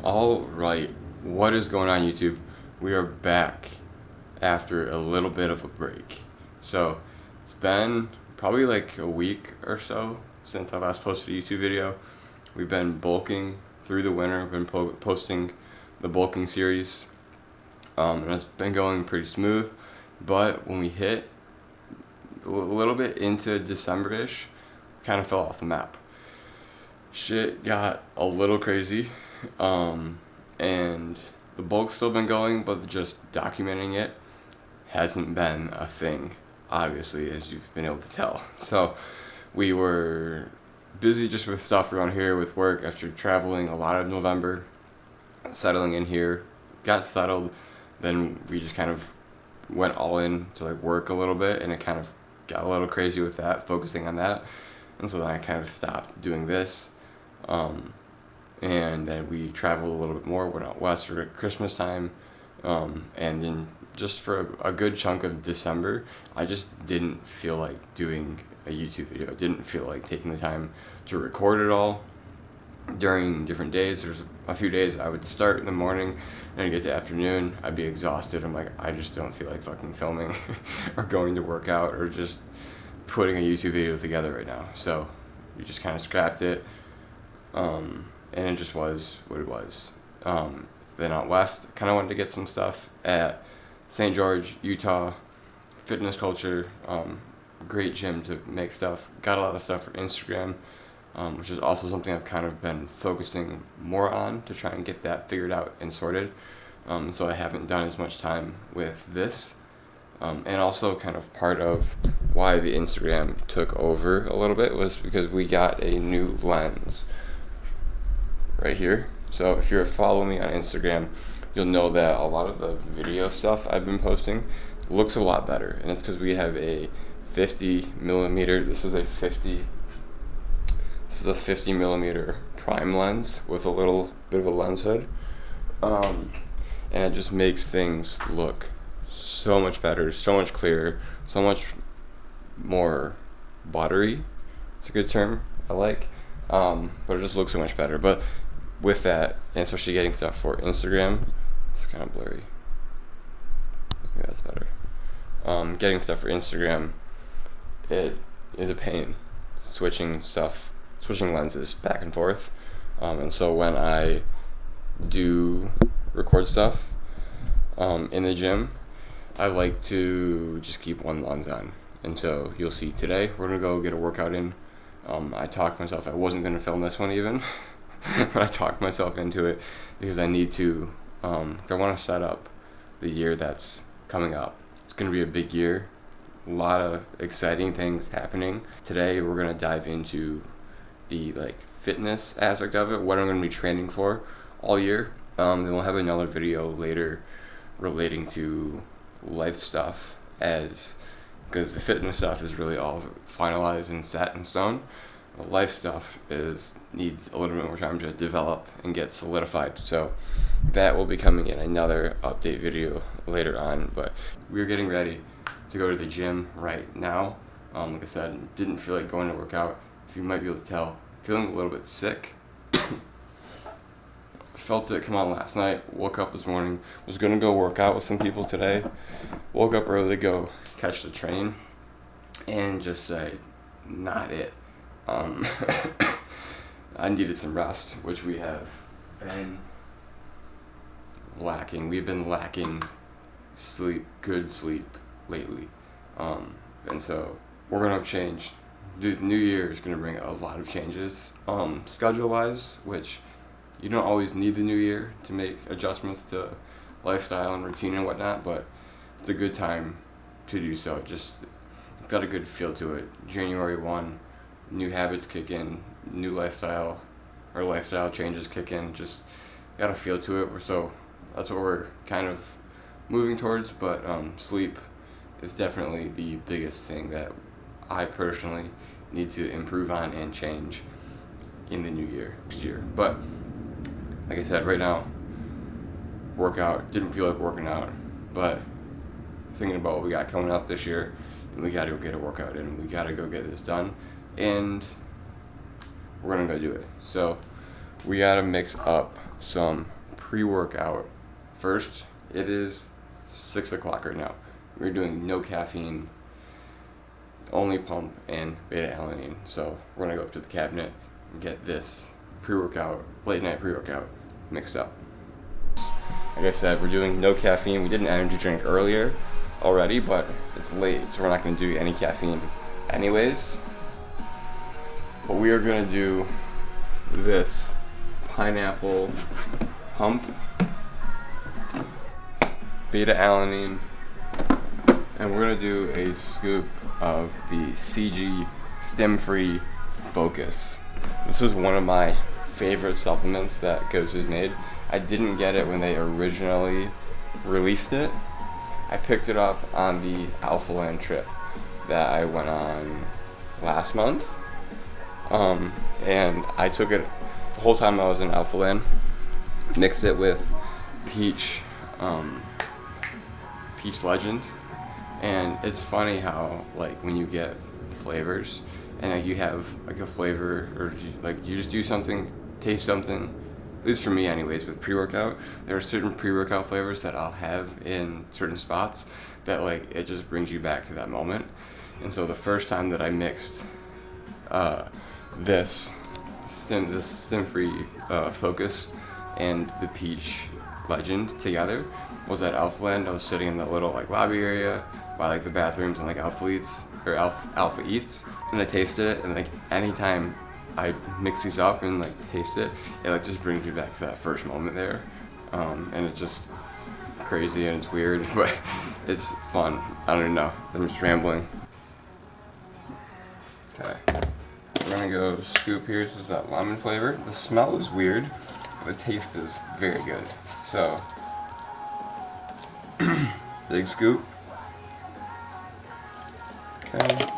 All right, what is going on, YouTube? We are back after a little bit of a break. So it's been probably like a week or so since I last posted a YouTube video. We've been bulking through the winter. We've been posting the bulking series, and it's been going pretty smooth. But when we hit a little bit into December-ish, kind of fell off the map. Shit got a little crazy, and the bulk's still been going, but just documenting it hasn't been a thing, obviously, as you've been able to tell. So we were busy just with stuff around here with work after traveling a lot of November, settling in here, got settled, then we just kind of went all in to like work a little bit, and it kind of got a little crazy with that, focusing on that. And so then I kind of stopped doing this. And then we traveled a little bit more, went out west for Christmas time. And then just for a good chunk of December, I just didn't feel like doing a YouTube video. I didn't feel like taking the time to record it all during different days. There's a few days I would start in the morning, and I'd get to afternoon, I'd be exhausted. I'm like, I just don't feel like fucking filming or going to work out or just putting a YouTube video together right now. So we just kind of scrapped it, and it just was what it was. Then out west, kind of wanted to get some stuff at St. George, Utah, fitness culture, great gym to make stuff. Got a lot of stuff for Instagram, which is also something I've kind of been focusing more on to try and get that figured out and sorted. So I haven't done as much time with this. And also kind of part of why the Instagram took over a little bit was because we got a new lens right here. So if you're following me on Instagram, you'll know that a lot of the video stuff I've been posting looks a lot better. And it's because we have a 50 millimeter, this is a 50 millimeter prime lens with a little bit of a lens hood. And it just makes things look so much better, so much clearer, so much more buttery. It's a good term I like, but it just looks so much better. But with that, and especially getting stuff for Instagram, it's kind of blurry. Yeah, that's better. Getting stuff for Instagram, it is a pain switching lenses back and forth. And so when I do record stuff in the gym, I like to just keep one lens on. And so you'll see today we're gonna go get a workout in. I talked myself, I wasn't gonna film this one even, but I talked myself into it because I need to, I want to set up the year that's coming up. It's gonna be a big year, a lot of exciting things happening. Today we're gonna dive into the like fitness aspect of it, what I'm gonna be training for all year. Then we'll have another video later relating to life stuff, because the fitness stuff is really all finalized and set in stone. The life stuff needs a little bit more time to develop and get solidified. So that will be coming in another update video later on. But we're getting ready to go to the gym right now. Like I said, didn't feel like going to work out. If you might be able to tell, feeling a little bit sick. Felt it come on last night, woke up this morning, was gonna go work out with some people today, woke up early to go catch the train, and just say, not it. I needed some rest, which we have been lacking. We've been lacking good sleep lately. And so we're gonna change. The new year is gonna bring a lot of changes, schedule-wise, which you don't always need the new year to make adjustments to lifestyle and routine and whatnot, but it's a good time to do so. Just got a good feel to it. January 1, new habits kick in, new lifestyle changes kick in, just got a feel to it. So that's what we're kind of moving towards, but sleep is definitely the biggest thing that I personally need to improve on and change in the new year, next year. But like I said, right now, workout, didn't feel like working out, but thinking about what we got coming up this year, and we gotta go get a workout in, we gotta go get this done, and we're gonna go do it. So we gotta mix up some pre-workout. First, it is 6 o'clock right now. We're doing no caffeine, only pump and beta-alanine. So we're gonna go up to the cabinet and get this pre-workout, late night pre-workout mixed up. Like I said, we're doing no caffeine. We did an energy drink earlier already, but it's late, so we're not gonna do any caffeine anyways. But we are gonna do this pineapple pump, beta-alanine, and we're gonna do a scoop of the CG stem-free Focus. This is one of my favorite supplements that Ghost has made. I didn't get it when they originally released it. I picked it up on the Alpha Land trip that I went on last month. And I took it the whole time I was in Alpha Land, mixed it with Peach Legend. And it's funny how, like, when you get flavors and like you have like a flavor, or like you just do something, taste something, at least for me anyways, with pre-workout, there are certain pre-workout flavors that I'll have in certain spots that like it just brings you back to that moment. And so the first time that I mixed this stem-free Focus and the Peach Legend together was at Alpha Land. I was sitting in the little like lobby area by like the bathrooms and like Alpha Eats, and I tasted it, and like anytime I mix these up and like taste it, it like just brings me back to that first moment there. And it's just crazy and it's weird, but it's fun. I don't even know. I'm just rambling. Okay. We're gonna go scoop here. This is that lemon flavor. The smell is weird. The taste is very good. So, big scoop. Okay.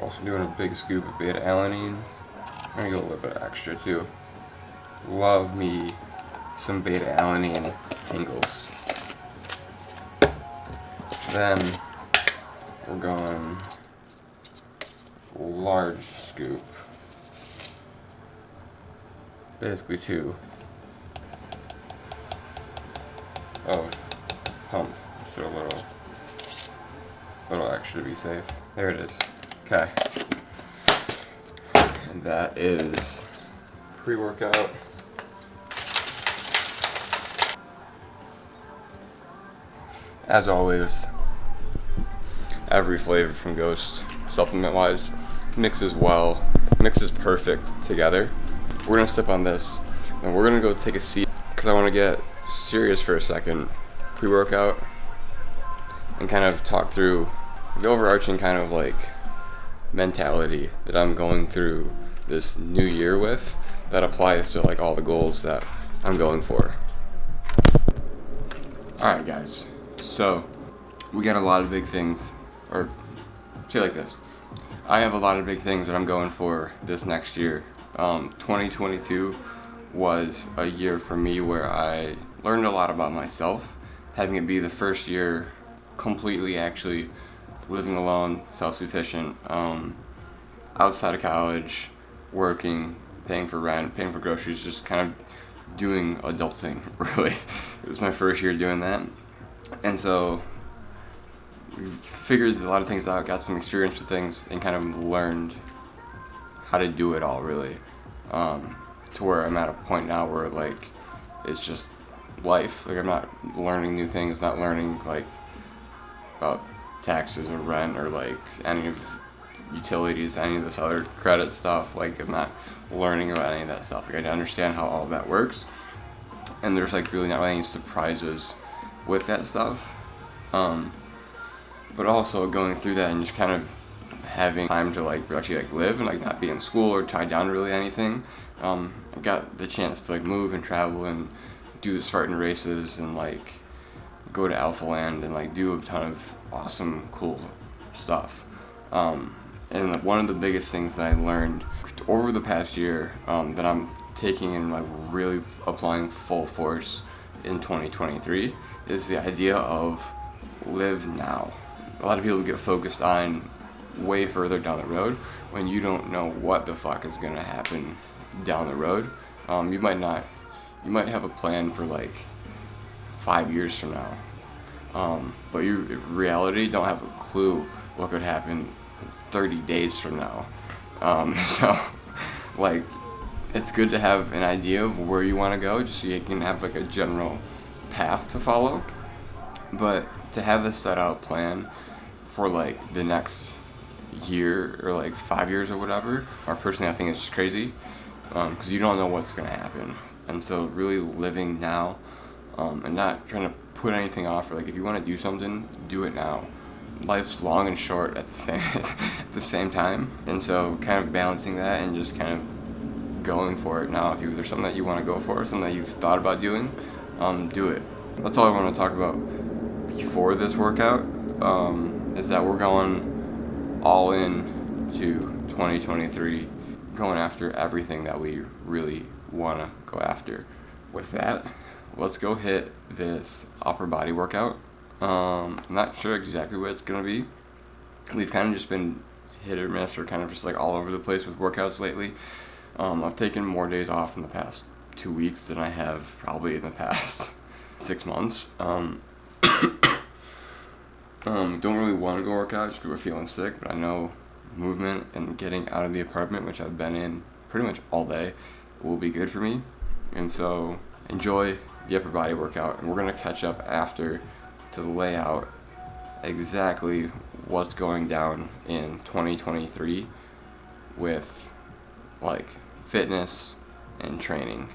Also doing a big scoop of beta-alanine. I'm gonna go a little bit extra too. Love me some beta-alanine tingles. Then we're going large scoop. Basically 2 of pump. Just do a little extra to be safe. There it is. Okay. And that is pre-workout. As always, every flavor from Ghost, supplement-wise, mixes well, mixes perfect together. We're gonna step on this, and we're gonna go take a seat, because I want to get serious for a second, pre-workout, and kind of talk through the overarching kind of like mentality that I'm going through this new year with, that applies to like all the goals that I'm going for. Alright guys, so we got a lot of big things, or say like this, I have a lot of big things that I'm going for this next year. 2022 was a year for me where I learned a lot about myself, having it be the first year completely actually living alone, self-sufficient, outside of college, working, paying for rent, paying for groceries, just kind of doing adulting, really. It was my first year doing that. And so figured a lot of things out, got some experience with things, and kind of learned how to do it all, really. To where I'm at a point now where like it's just life. Like I'm not learning new things, not learning like about taxes or rent or like any of utilities, any of this other credit stuff. Like I'm not learning about any of that stuff. Like I understand how all of that works, and there's like really not any surprises with that stuff. But also going through that and just kind of having time to like actually like live and like not be in school or tied down to really anything. I got the chance to like move and travel and do the Spartan races and like go to Alpha Land and like do a ton of awesome, cool stuff. And like, one of the biggest things that I learned over the past year that I'm taking and like really applying full force in 2023 is the idea of live now. a lot of people get focused on way further down the road when you don't know what the fuck is gonna happen down the road. You might have a plan for like 5 years from now, but you in reality don't have a clue what could happen 30 days from now. So like, it's good to have an idea of where you want to go, just so you can have like a general path to follow. But to have a set out plan for like the next year or like 5 years or whatever, or personally I think it's just crazy, because you don't know what's gonna happen. And so really living now, and not trying to put anything off, or like if you want to do something, do it now. Life's long and short at the same time, and so kind of balancing that and just kind of going for it now. If there's something that you want to go for, something that you've thought about doing, do it. That's all I want to talk about before this workout, is that we're going all in to 2023, going after everything that we really want to go after. With that, let's go hit this upper body workout. I'm not sure exactly what it's going to be. We've kind of just been hit or miss, or kind of just like all over the place with workouts lately. I've taken more days off in the past 2 weeks than I have probably in the past 6 months. Don't really want to go work out just because we're feeling sick, but I know movement and getting out of the apartment, which I've been in pretty much all day, will be good for me. And so enjoy the upper body workout, and we're going to catch up after to lay out exactly what's going down in 2023 with like fitness and training.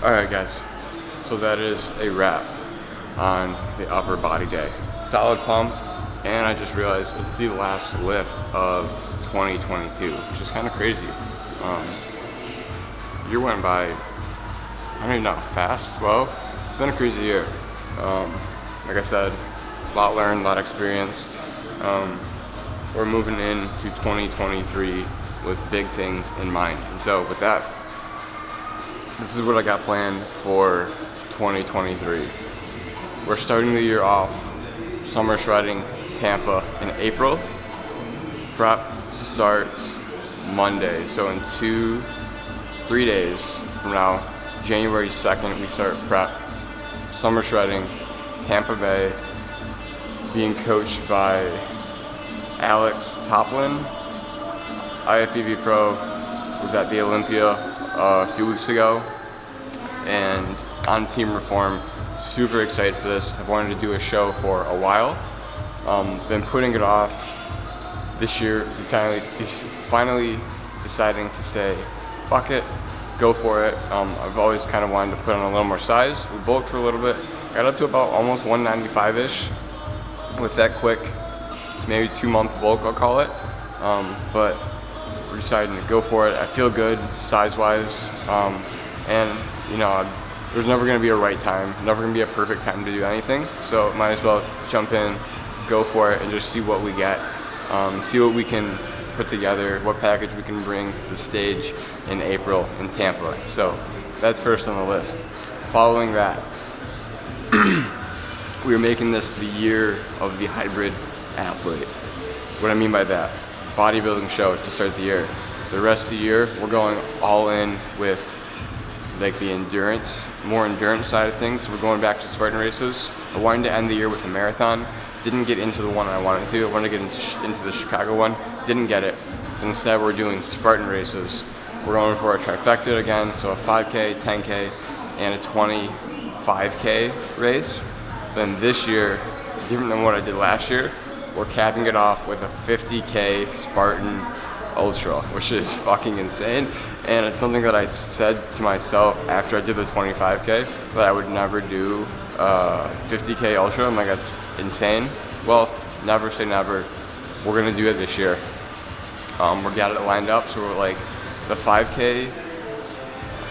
Alright guys, so that is a wrap on the upper body day. Solid pump, and I just realized it's the last lift of 2022, which is kind of crazy. Year went by, I don't even know, fast, slow. It's been a crazy year. Like I said, a lot learned, a lot experienced. We're moving into 2023 with big things in mind. And so with that, this is what I got planned for 2023. We're starting the year off summer shredding Tampa in April. Prep starts Monday, so in 3 days from now, January 2nd, we start prep summer shredding Tampa Bay, being coached by Alex Toplin, IFBB Pro, was at the Olympia a few weeks ago, and on Team Reform. Super excited for this. I've wanted to do a show for a while. Been putting it off this year, finally deciding to say, fuck it, go for it. I've always kind of wanted to put on a little more size. We bulked for a little bit, got up to about almost 195-ish with that quick, maybe 2-month bulk, I'll call it. But we're deciding to go for it. I feel good size-wise, and you know, there's never going to be a right time, never going to be a perfect time to do anything. So might as well jump in, go for it, and just see what we get, see what we can put together, what package we can bring to the stage in April in Tampa. So that's first on the list. Following that, we are making this the year of the hybrid athlete. What I mean by that, bodybuilding show to start the year. The rest of the year, we're going all in with like the more endurance side of things. We're going back to Spartan races. I wanted to end the year with a marathon. Didn't get into the one I wanted to. I wanted to get into the Chicago one. Didn't get it. So instead, we're doing Spartan races. We're going for a trifecta again, so a 5K, 10K, and a 25K race. Then this year, different than what I did last year, we're capping it off with a 50K Spartan Ultra, which is fucking insane. And it's something that I said to myself after I did the 25K that I would never do 50K Ultra. I'm like, that's insane. Well, never say never. We're gonna do it this year. We got it lined up, so we're like, the 5K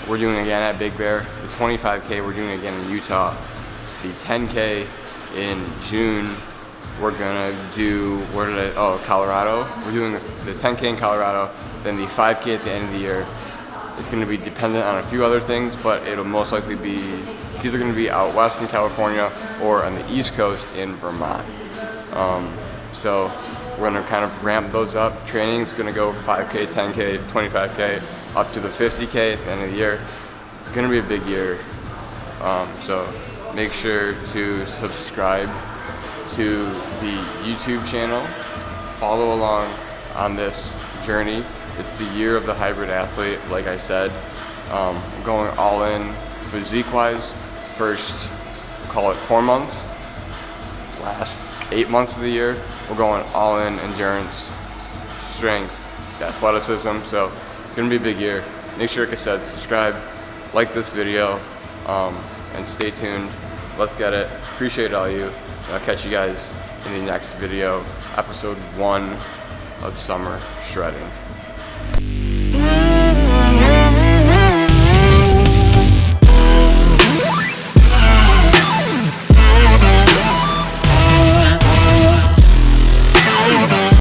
we're doing again at Big Bear. The 25K we're doing again in Utah. The 10K in June we're gonna do, Colorado. We're doing the 10K in Colorado, then the 5K at the end of the year. It's gonna be dependent on a few other things, but it'll most likely be, it's either gonna be out west in California or on the East Coast in Vermont. So we're gonna kind of ramp those up. Training's gonna go 5K, 10K, 25K, up to the 50K at the end of the year. It's gonna be a big year. So make sure to subscribe to the YouTube channel. Follow along on this journey. It's the year of the hybrid athlete, like I said. We're going all in physique-wise. First, call it 4 months. Last 8 months of the year, we're going all in endurance, strength, athleticism. So it's gonna be a big year. Make sure, like I said, subscribe, like this video, and stay tuned. Let's get it. Appreciate all you. I'll catch you guys in the next video, episode 1 of Summer Shredding.